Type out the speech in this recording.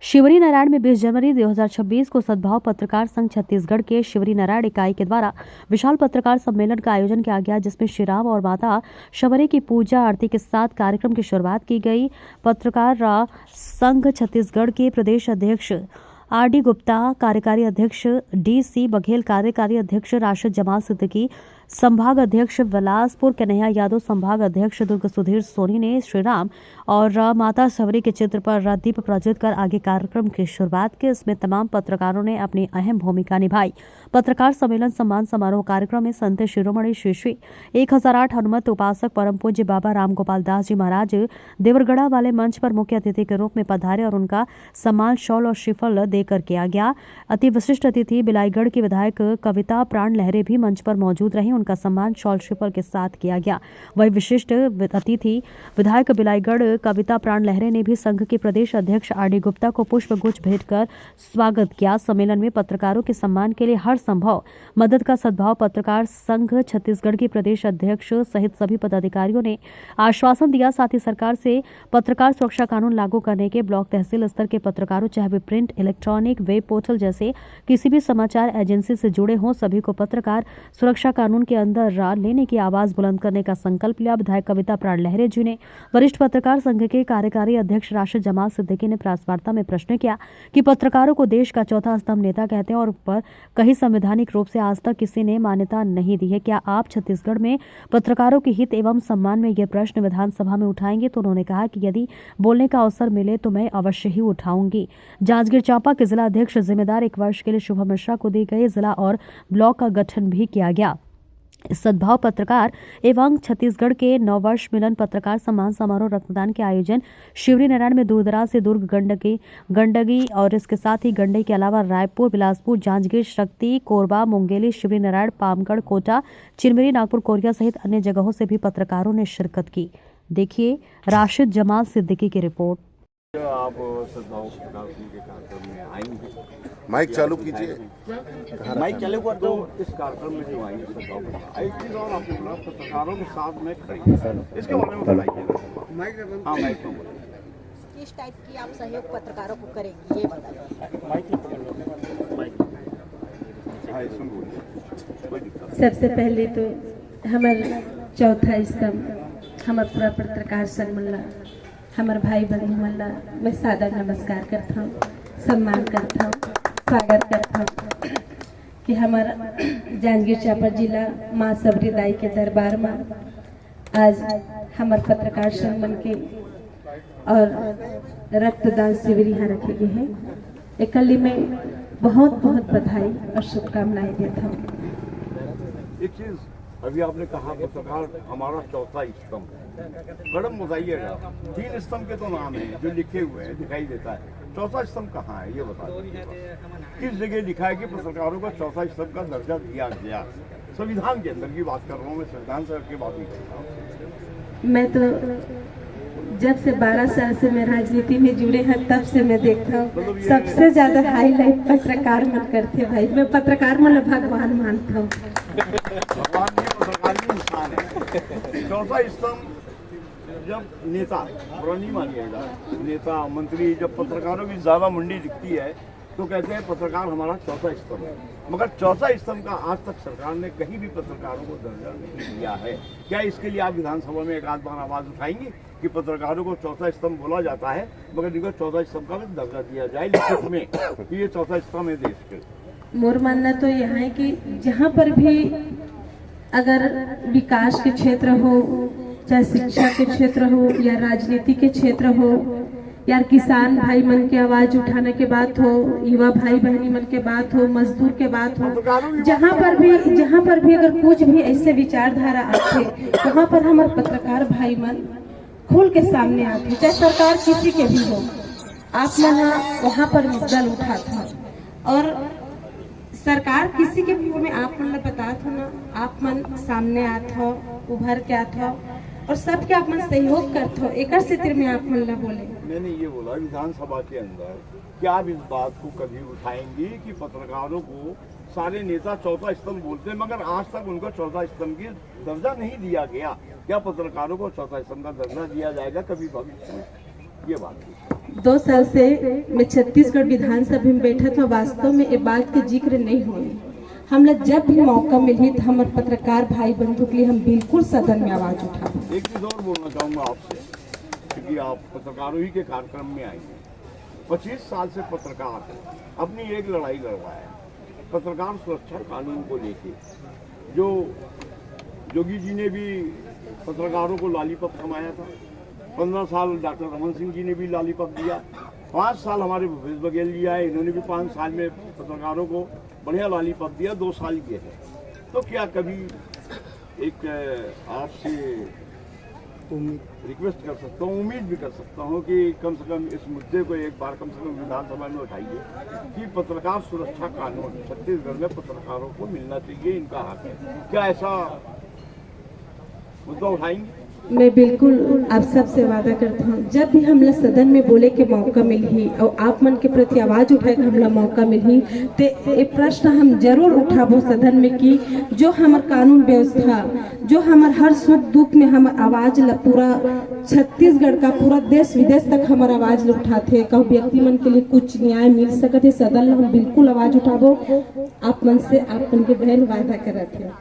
शिवरी नारायण में 20 जनवरी 2026 को सद्भाव पत्रकार संघ छत्तीसगढ़ के शिवरी नारायण इकाई के द्वारा विशाल पत्रकार सम्मेलन का आयोजन किया गया, जिसमें श्री राम और माता शबरी की पूजा आरती के साथ कार्यक्रम की शुरुआत की गई। पत्रकार संघ छत्तीसगढ़ के प्रदेश अध्यक्ष आर.डी. गुप्ता, कार्यकारी अध्यक्ष डी.सी. बघेल, कार्यकारी अध्यक्ष राशिद जमाल सिद्दीकी, संभाग अध्यक्ष बिलासपुर कन्हैया यादव, संभाग अध्यक्ष दुर्ग सुधीर सोनी ने श्री राम और माता शबरी के चित्र पर दीप प्रज्वलित कर आगे कार्यक्रम की शुरुआत की। इसमें तमाम पत्रकारों ने अपनी अहम भूमिका निभाई। पत्रकार सम्मेलन सम्मान समारोह कार्यक्रम में संत शिरोमणि श्री श्री 1008 हनुमत उपासक परम पूज्य बाबा राम गोपाल दास जी महाराज देवरगढ़ा वाले मंच पर मुख्य अतिथि के रूप में पधारे और उनका सम्मान शॉल और श्रीफल देकर किया गया। अति विशिष्ट अतिथि बिलाईगढ़ की विधायक कविता प्राण लहरे भी मंच पर मौजूद रही, उनका सम्मान शॉल श्रीफल के साथ किया गया। वही विशिष्ट अतिथि विधायक बिलाईगढ़ कविता प्राण लहरे ने भी संघ के प्रदेश अध्यक्ष आर.डी. गुप्ता को पुष्प गुच्छ भेंट कर स्वागत किया। सम्मेलन में पत्रकारों के सम्मान के लिए हर संभव मदद का सद्भाव पत्रकार संघ छत्तीसगढ़ के प्रदेश अध्यक्ष सहित सभी पदाधिकारियों ने आश्वासन दिया। साथ ही सरकार से पत्रकार सुरक्षा कानून लागू करने के ब्लॉक तहसील स्तर के पत्रकारों, चाहे वे प्रिंट, इलेक्ट्रॉनिक, वेब पोर्टल जैसे किसी भी समाचार एजेंसी से जुड़े हों, सभी को पत्रकार सुरक्षा कानून के अंदर लेने की आवाज बुलंद करने का संकल्प लिया। विधायक कविता प्राण लहरे जी ने वरिष्ठ पत्रकार संघ के कार्यकारी अध्यक्ष राशिद जमाल सिद्दीकी ने प्रेस वार्ता में प्रश्न किया कि पत्रकारों को देश का चौथा स्तंभ नेता कहते हैं और पर कहीं संवैधानिक रूप से आज तक किसी ने मान्यता नहीं दी है। क्या आप छत्तीसगढ़ में पत्रकारों के हित एवं सम्मान में यह प्रश्न विधानसभा में उठाएंगे? तो उन्होंने कहा कि यदि बोलने का अवसर मिले तो मैं अवश्य ही उठाऊंगी। जांजगीर चांपा के जिला अध्यक्ष जिम्मेदार 1 वर्ष के लिए शुभम मिश्रा को दी गई। जिला और ब्लॉक का गठन भी किया गया। सद्भाव पत्रकार एवं छत्तीसगढ़ के 9 वर्ष मिलन पत्रकार सम्मान समारोह रक्तदान के आयोजन शिवरी नारायण में दूरदराज से दुर्ग, गंडकी और इसके साथ ही गंडई के अलावा रायपुर, बिलासपुर, जांजगीर, शक्ति, कोरबा, मुंगेली, शिवरी नारायण, पामगढ़, कोटा, चिरमिरी, नागपुर, कोरिया सहित अन्य जगहों से भी पत्रकारों ने शिरकत की। देखिए राशिद जमाल सिद्दीकी की रिपोर्ट। आप सद्भाव पत्रकार संघ के कार्यक्रम में आएंगे, माइक चालू कीजिए। माइक चालू कर दो। इस कार्यक्रम में जो आएंगे सद्भाव पत्रकार और अपने पत्रकारों के साथ में खड़े इसके बारे में बताइए। हाँ, माइक में किस टाइप की आप सहयोग पत्रकारों को करेंगे ये बताइए। सबसे पहले तो हमारे चौथा स्तंभ हमारे पूरा पत्रकार संघ मल्ला, हमारे भाई बहन मल्ला मैं सादा नमस्कार करता हूँ, सम्मान करता हूँ, स्वागत करता हूँ कि हमारा जांजगीर चांपा जिला माँ सबरी दाई के दरबार में आज हमारे पत्रकार संघ मन के और रक्तदान शिविर यहाँ रखे गए हैं। एकली में बहुत बहुत बधाई और शुभकामनाएं देता हूँ। एक चीज अभी आपने कहा पत्रकार हमारा चौथा स्तंभ है, कदम बताइएगा। 3 स्तंभ के तो नाम है जो लिखे हुए हैं, दिखाई देता है। चौथा स्तंभ कहाँ है ये बता दीजिए। किस जगह लिखा है कि पत्रकारों को चौथा स्तंभ का दर्जा दिया गया? संविधान के अंदर की बात कर रहा हूँ मैं, संविधान से की बात नहीं कर रहा हूँ। मैं तो जब से 12 साल से मैं राजनीति में जुड़े हैं तब से मैं देखता हूँ सबसे ज्यादा हाईलाइट पत्रकार मन करते भाई। मैं पत्रकार मतलब भगवान मानता हूँ। भगवान भी पत्रकार भी इंसान है। चौथा स्तंभ जब नेता बुरा नहीं मानिएगा, नेता मंत्री जब पत्रकारों की ज्यादा मुंडी दिखती है तो कहते हैं पत्रकार हमारा चौथा स्तंभ है। मगर चौथा स्तंभ का आज तक सरकार ने कहीं भी पत्रकारों को दर्जा नहीं दिया है। क्या इसके लिए आप विधानसभा में एक आध बार आवाज उठाएंगे कि पत्रकारों को चौथा स्तंभ बोला जाता है मगर इनको चौथा स्तंभ का भी दर्जा दिया जाए लिखित में कि ये चौथा स्तंभ है देश के? मोर मानना तो यह है कि जहाँ पर भी अगर विकास के क्षेत्र हो, चाहे शिक्षा के क्षेत्र हो या राजनीति के क्षेत्र हो या किसान भाई मन के आवाज उठाने के बात हो, युवा भाई बहनी मन के बात हो, मजदूर के बात हो, जहाँ पर भी अगर कुछ भी ऐसे विचारधारा आते वहाँ पर हमारे पत्रकार भाई मन खुल के सामने आते, चाहे सरकार किसी के भी हो। आप मन वहाँ पर मुद्दा उठाता और सरकार किसी के भी में आप मन बता था ना, आप मन सामने आता उभर के आता और सबके आप मन सहयोग करते हो। एक क्षेत्र में आप मन बोले मैंने ये बोला विधानसभा के अंदर क्या आप इस बात को कभी उठाएंगे कि पत्रकारों को सारे नेता चौथा स्तंभ बोलते हैं मगर आज तक उनको चौथा स्तंभ की दर्जा नहीं दिया गया? क्या पत्रकारों को चौथा स्तंभ का दर्जा दिया जाएगा कभी भविष्य में? ये बात थी। 2 साल से मैं छत्तीसगढ़ विधानसभा में बैठा था, वास्तव में ये बात के जिक्र नहीं हुई। हम लोग जब भी मौका मिली तो हमारे पत्रकार भाई बंधु के लिए हम बिल्कुल सदन में आवाज उठा। एक चीज और बोलना चाहूँगा आपसे, क्योंकि आप पत्रकारों ही के कार्यक्रम में आई हैं। 25 साल से पत्रकार अपनी एक लड़ाई लड़ रहा है, पत्रकार सुरक्षा कानून को लेके। जो योगी जी ने भी पत्रकारों को लॉलीपॉप थमाया था, 15 साल डॉक्टर रमन सिंह जी ने भी लॉलीपॉप दिया, 5 साल हमारे भूपेश बघेल जी आए, इन्होंने भी 5 साल में पत्रकारों को बढ़िया लॉलीपॉप दिया, 2 साल किए हैं। तो क्या कभी एक आपसे रिक्वेस्ट कर सकता हूँ, उम्मीद भी कर सकता हूँ कि कम से कम इस मुद्दे को एक बार कम से कम विधानसभा में उठाइए कि पत्रकार सुरक्षा कानून छत्तीसगढ़ में पत्रकारों को मिलना चाहिए, इनका हक है। क्या ऐसा मुद्दा उठाएंगे? मैं बिल्कुल आप सबसे वादा करता हूँ, जब भी हम लोग सदन में बोले के मौका मिली और आप मन के प्रति आवाज उठाए के हम लोग मौका मिली, तो ये प्रश्न हम जरूर उठाबो सदन में कि जो हमार कानून व्यवस्था, जो हमार हर सुख दुख में हमार आवाज ला पूरा छत्तीसगढ़ का पूरा देश विदेश तक हमार आवाज ला उठाते, कहूँ व्यक्ति मन के लिए कुछ न्याय मिल सकते, सदन में हम बिल्कुल आवाज उठाबो। आप मन से आप मन के बहन वादा करते हैं।